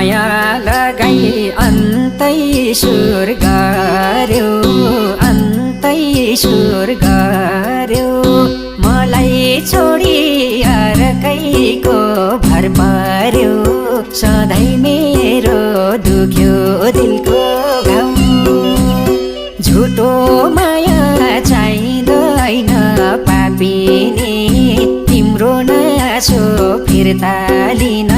माया लगाई अन्तै सुर गर्यो अन्तै सुर गर्यो मलाई छोडी अर्कैको भर पर्यो सधैँ मेरो दुख्यो दिलको घाउ झुटो माया चाहिँदैन पापिनी तिम्रो नासो फिर्ता लिन